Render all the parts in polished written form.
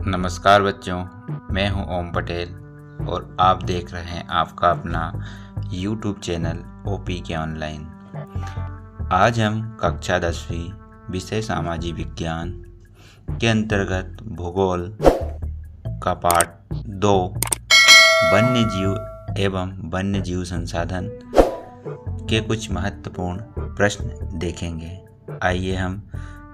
नमस्कार बच्चों, मैं हूं ओम पटेल और आप देख रहे हैं आपका अपना YouTube चैनल ओपी के ऑनलाइन। आज हम कक्षा 10वीं विषय सामाजिक विज्ञान के अंतर्गत भूगोल का पाठ 2 वन्य जीव एवं वन्य जीव संसाधन के कुछ महत्वपूर्ण प्रश्न देखेंगे। आइए हम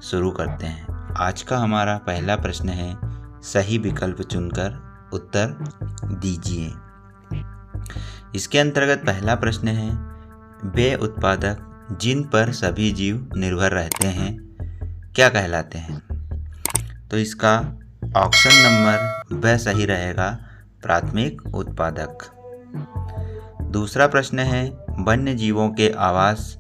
शुरू करते हैं। आज का हमारा पहला प्रश्न है, सही विकल्प चुनकर उत्तर दीजिए। इसके अंतर्गत पहला प्रश्न है, वे उत्पादक जिन पर सभी जीव निर्भर रहते हैं क्या कहलाते हैं? तो इसका ऑप्शन नंबर ब सही रहेगा, प्राथमिक उत्पादक। दूसरा प्रश्न है, वन्य जीवों के आवास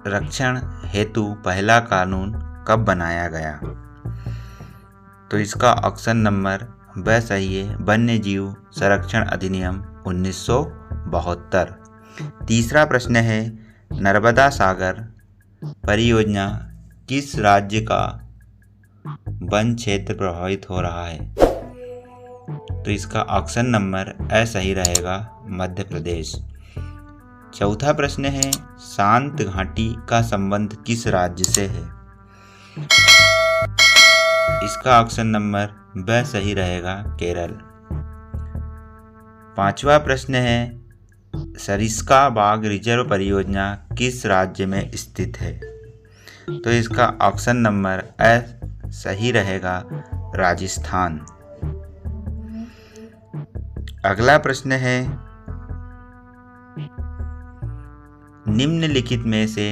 रक्षण हेतु पहला कानून कब बनाया गया? तो इसका ऑप्शन नंबर ब सही है, वन्य जीव संरक्षण अधिनियम 1972। तीसरा प्रश्न है, नर्मदा सागर परियोजना किस राज्य का वन क्षेत्र प्रभावित हो रहा है? तो इसका ऑप्शन नंबर ए सही रहेगा, मध्य प्रदेश। चौथा प्रश्न है, शांत घाटी का संबंध किस राज्य से है? इसका ऑप्शन नंबर ब सही रहेगा, केरल। पांचवा प्रश्न है, सरिस्का बाग रिजर्व परियोजना किस राज्य में स्थित है? तो इसका ऑप्शन नंबर ए सही रहेगा, राजस्थान। अगला प्रश्न है, निम्नलिखित में से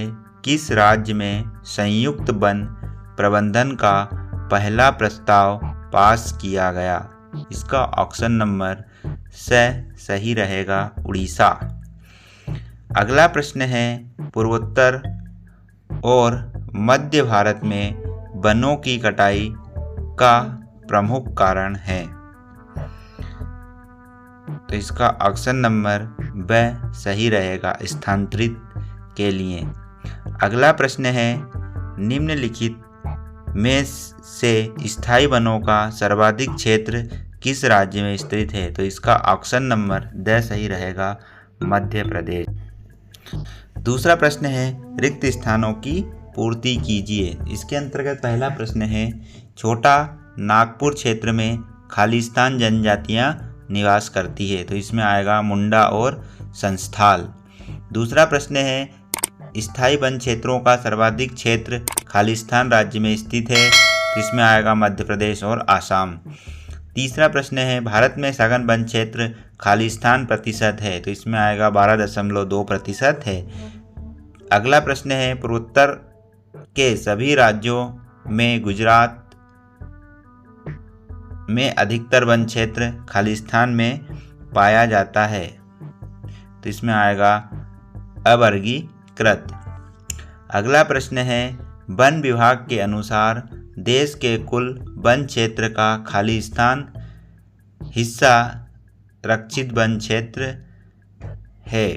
किस राज्य में संयुक्त वन प्रबंधन का पहला प्रस्ताव पास किया गया? इसका ऑप्शन नंबर सही रहेगा, उड़ीसा। अगला प्रश्न है, पूर्वोत्तर और मध्य भारत में वनों की कटाई का प्रमुख कारण है? तो इसका ऑप्शन नंबर ब सही रहेगा, स्थानांतरित के लिए। अगला प्रश्न है, निम्नलिखित में से स्थायी वनों का सर्वाधिक क्षेत्र किस राज्य में स्थित है? तो इसका ऑप्शन नंबर द सही रहेगा, मध्य प्रदेश। दूसरा प्रश्न है, रिक्त स्थानों की पूर्ति कीजिए। इसके अंतर्गत पहला प्रश्न है, छोटा नागपुर क्षेत्र में खालिस्तान जनजातियां निवास करती है। तो इसमें आएगा मुंडा और संस्थाल। दूसरा प्रश्न है, स्थायी वन क्षेत्रों का सर्वाधिक क्षेत्र खालिस्तान राज्य में स्थित है। तो इसमें आएगा मध्य प्रदेश और आसाम। तीसरा प्रश्न है, भारत में सघन वन क्षेत्र खालिस्तान प्रतिशत है। तो इसमें आएगा 12.2% है। अगला प्रश्न है, पूर्वोत्तर के सभी राज्यों में गुजरात में अधिकतर वन क्षेत्र खालिस्तान में पाया जाता है। तो इसमें आएगा अवर्गीकृत। अगला प्रश्न है, वन विभाग के अनुसार देश के कुल वन क्षेत्र का खालिस्तान हिस्सा रक्षित वन क्षेत्र है।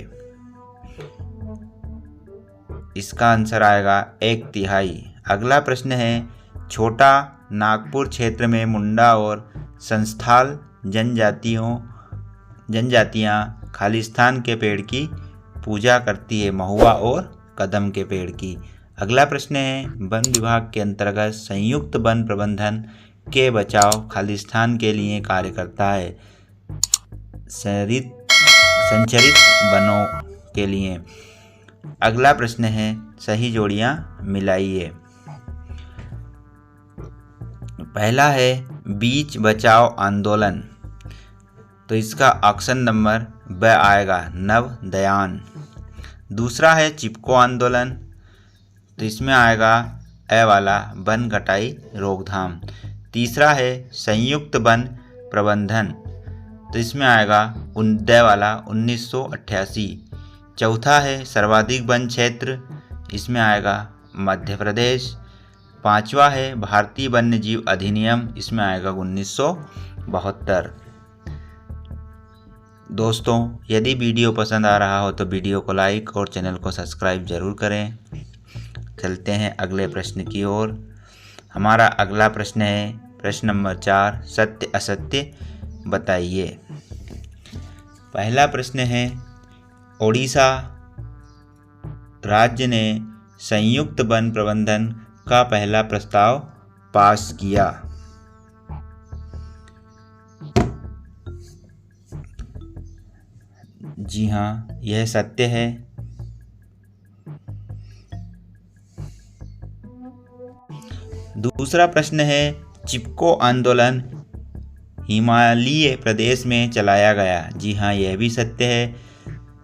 इसका आंसर आएगा 1/3। अगला प्रश्न है, छोटा नागपुर क्षेत्र में मुंडा और संस्थाल जनजातियां खालिस्तान के पेड़ की पूजा करती है, महुआ और कदम के पेड़ की। अगला प्रश्न है, वन विभाग के अंतर्गत संयुक्त वन प्रबंधन के बचाव खालिस्तान के लिए कार्य करता है, संचरित वनों के लिए। अगला प्रश्न है, सही जोड़ियां मिलाइए। पहला है, बीच बचाओ आंदोलन। तो इसका ऑप्शन नंबर ब आएगा, नवदयान। दूसरा है, चिपको आंदोलन। तो इसमें आएगा ए वाला, वन कटाई रोकथाम। तीसरा है, संयुक्त वन प्रबंधन। तो इसमें आएगा द वाला, 1988। चौथा है, सर्वाधिक वन क्षेत्र। इसमें आएगा मध्य प्रदेश। पांचवा है, भारतीय वन्य जीव अधिनियम। इसमें आएगा 1972। दोस्तों, यदि वीडियो पसंद आ रहा हो तो वीडियो को लाइक और चैनल को सब्सक्राइब जरूर करें। चलते हैं अगले प्रश्न की ओर। हमारा अगला प्रश्न है प्रश्न नंबर 4, सत्य असत्य बताइए। पहला प्रश्न है, ओडिशा राज्य ने संयुक्त वन प्रबंधन का पहला प्रस्ताव पास किया। जी हाँ, यह सत्य है। दूसरा प्रश्न है, चिपको आंदोलन हिमालय प्रदेश में चलाया गया। जी हाँ, यह भी सत्य है।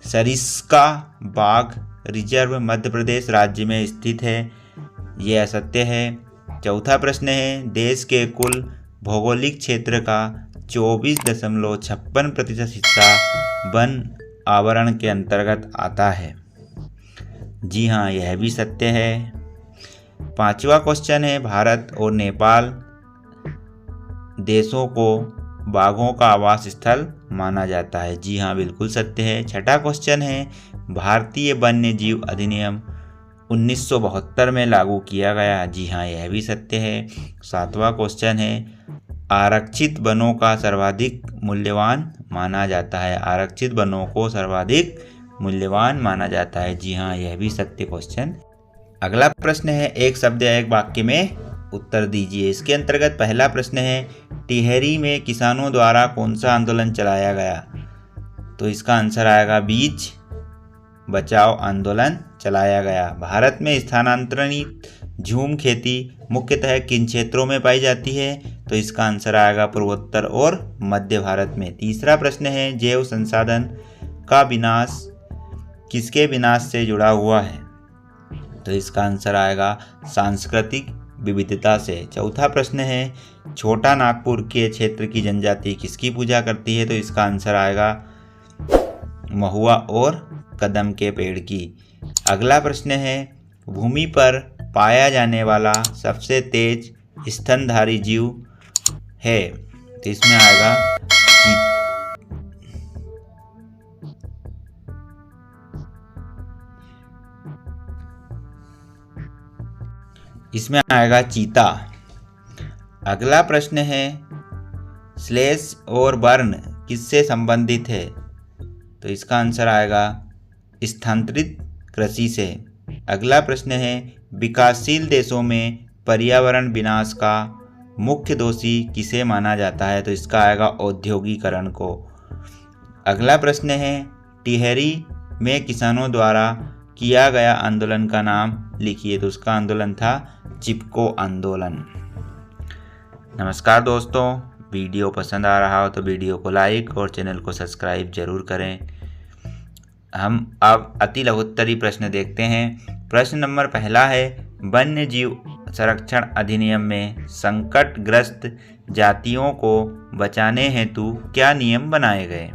सरिस्का बाघ रिजर्व मध्य प्रदेश राज्य में स्थित है। यह असत्य है। चौथा प्रश्न है, देश के कुल भौगोलिक क्षेत्र का 24.56% हिस्सा वन आवरण के अंतर्गत आता है। जी हाँ, यह भी सत्य है। पांचवा क्वेश्चन है, भारत और नेपाल देशों को बाघों का आवास स्थल माना जाता है। जी हाँ, बिल्कुल सत्य है। छठा क्वेश्चन है, भारतीय वन्य जीव अधिनियम 1972 में लागू किया गया। जी हाँ, यह भी सत्य है। सातवां क्वेश्चन है, आरक्षित वनों का सर्वाधिक मूल्यवान माना जाता है। आरक्षित वनों को सर्वाधिक मूल्यवान माना जाता है। जी हाँ, यह भी सत्य क्वेश्चन। अगला प्रश्न है, एक शब्द या एक वाक्य में उत्तर दीजिए। इसके अंतर्गत पहला प्रश्न है, टिहरी में किसानों द्वारा कौन सा आंदोलन चलाया गया? तो इसका आंसर आएगा बीज बचाओ आंदोलन चलाया गया। भारत में स्थानांतरित झूम खेती मुख्यतः किन क्षेत्रों में पाई जाती है? तो इसका आंसर आएगा पूर्वोत्तर और मध्य भारत में। तीसरा प्रश्न है, जैव संसाधन का विनाश किसके विनाश से जुड़ा हुआ है? तो इसका आंसर आएगा सांस्कृतिक विविधता से। चौथा प्रश्न है, छोटा नागपुर के क्षेत्र की जनजाति किसकी पूजा करती है? तो इसका आंसर आएगा महुआ और कदम के पेड़ की। अगला प्रश्न है, भूमि पर पाया जाने वाला सबसे तेज स्तनधारी जीव है। तो इसमें आएगा चीता। अगला प्रश्न है, स्लैश और बर्न किससे संबंधित है? तो इसका आंसर आएगा स्थानांतरित कृषि से। अगला प्रश्न है, विकासशील देशों में पर्यावरण विनाश का मुख्य दोषी किसे माना जाता है? तो इसका आएगा औद्योगिकरण को। अगला प्रश्न है, टिहरी में किसानों द्वारा किया गया आंदोलन का नाम लिखिए। तो उसका आंदोलन था चिपको आंदोलन। नमस्कार दोस्तों, वीडियो पसंद आ रहा हो तो वीडियो को लाइक और चैनल को सब्सक्राइब जरूर करें। हम अब अति लघुत्तरी प्रश्न देखते हैं। प्रश्न नंबर पहला है, वन्य जीव संरक्षण अधिनियम में संकटग्रस्त जातियों को बचाने हेतु क्या नियम बनाए गए?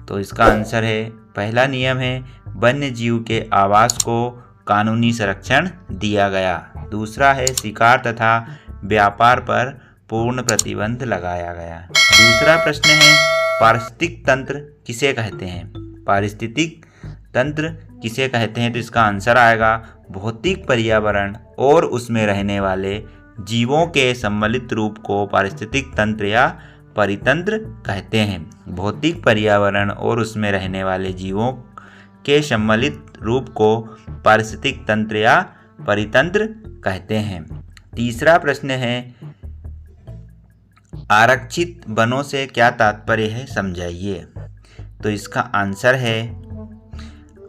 तो इसका आंसर है, पहला नियम है, वन्य जीव के आवास को कानूनी संरक्षण दिया गया। दूसरा है, शिकार तथा व्यापार पर पूर्ण प्रतिबंध लगाया गया। दूसरा प्रश्न है, पारिस्थितिक तंत्र किसे कहते हैं? पारिस्थितिक तंत्र किसे कहते हैं? तो इसका आंसर आएगा भौतिक पर्यावरण और उसमें रहने वाले जीवों के सम्मिलित रूप को पारिस्थितिक तंत्र या परितंत्र कहते हैं। भौतिक पर्यावरण और उसमें रहने वाले जीवों के सम्मिलित रूप को पारिस्थितिक तंत्र या परितंत्र कहते हैं। तीसरा प्रश्न है, आरक्षित वनों से क्या तात्पर्य है, समझाइए। तो इसका आंसर है,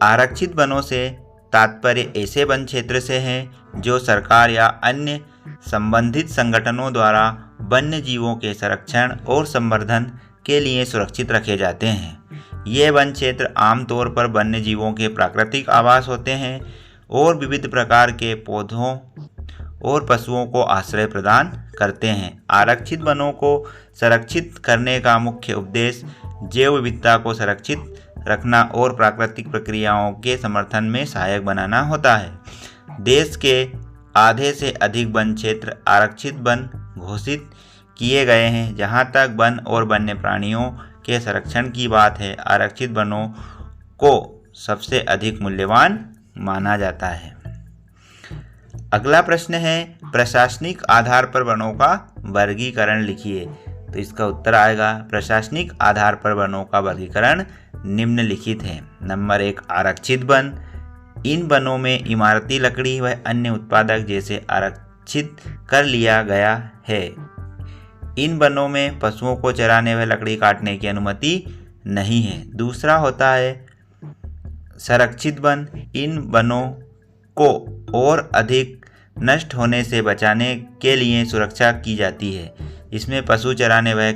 आरक्षित वनों से तात्पर्य ऐसे वन क्षेत्र से है जो सरकार या अन्य संबंधित संगठनों द्वारा वन्य जीवों के संरक्षण और संवर्धन के लिए सुरक्षित रखे जाते हैं। ये वन क्षेत्र आमतौर पर वन्य जीवों के प्राकृतिक आवास होते हैं और विविध प्रकार के पौधों और पशुओं को आश्रय प्रदान करते हैं। आरक्षित वनों को संरक्षित करने का मुख्य उद्देश्य जैव विविधता को सुरक्षित रखना और प्राकृतिक प्रक्रियाओं के समर्थन में सहायक बनाना होता है। देश के आधे से अधिक वन क्षेत्र आरक्षित वन घोषित किए गए हैं। जहां तक वन और वन्य प्राणियों के संरक्षण की बात है, आरक्षित वनों को सबसे अधिक मूल्यवान माना जाता है। अगला प्रश्न है प्रशासनिक आधार पर वनों का वर्गीकरण लिखिए। तो इसका उत्तर आएगा प्रशासनिक आधार पर वनों का वर्गीकरण निम्नलिखित है। नंबर 1 आरक्षित वन। इन वनों में इमारती लकड़ी व अन्य उत्पादक जैसे आरक्षित कर लिया गया है। इन वनों में पशुओं को चराने व लकड़ी काटने की अनुमति नहीं है। दूसरा होता है संरक्षित वन। इन वनों को और अधिक नष्ट होने से बचाने के लिए सुरक्षा की जाती है। इसमें पशु चराने व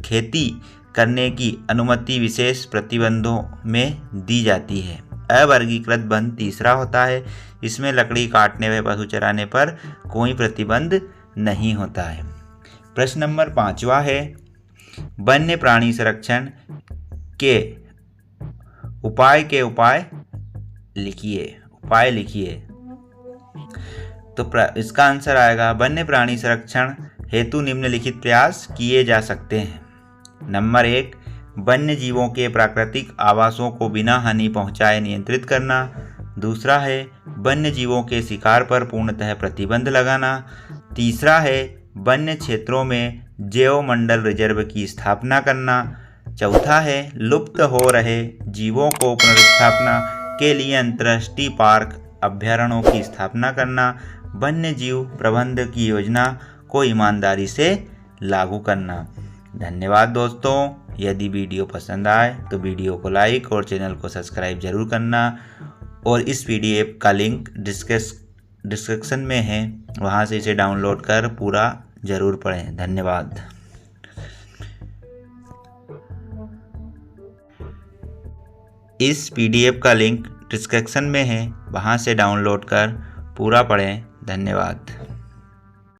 खेती करने की अनुमति विशेष प्रतिबंधों में दी जाती है। अवर्गीकृत वन तीसरा होता है। इसमें लकड़ी काटने व पशु चराने पर कोई प्रतिबंध नहीं होता है। प्रश्न नंबर 5वां है वन्य प्राणी संरक्षण के उपाय लिखिए। तो इसका आंसर आएगा वन्य प्राणी संरक्षण हेतु निम्नलिखित प्रयास किए जा सकते हैं। नंबर 1 वन्य जीवों के प्राकृतिक आवासों को बिना हानि पहुंचाए नियंत्रित करना। दूसरा है वन्य जीवों के शिकार पर पूर्णतः प्रतिबंध लगाना। तीसरा है वन्य क्षेत्रों में जैवमंडल रिजर्व की स्थापना करना। चौथा है लुप्त हो रहे जीवों को पुनर्स्थापना के लिए अंतर्राष्ट्रीय पार्क अभ्यारण्यों की स्थापना करना। वन्य जीव प्रबंधन की योजना को ईमानदारी से लागू करना। धन्यवाद दोस्तों। यदि वीडियो पसंद आए तो वीडियो को लाइक और चैनल को सब्सक्राइब जरूर करना और इस PDF का लिंक डिस्क्रिप्शन में है, वहाँ से इसे डाउनलोड कर पूरा जरूर पढ़ें। धन्यवाद। इस PDF का लिंक डिस्क्रिप्शन में है, वहाँ से डाउनलोड कर पूरा पढ़ें। धन्यवाद।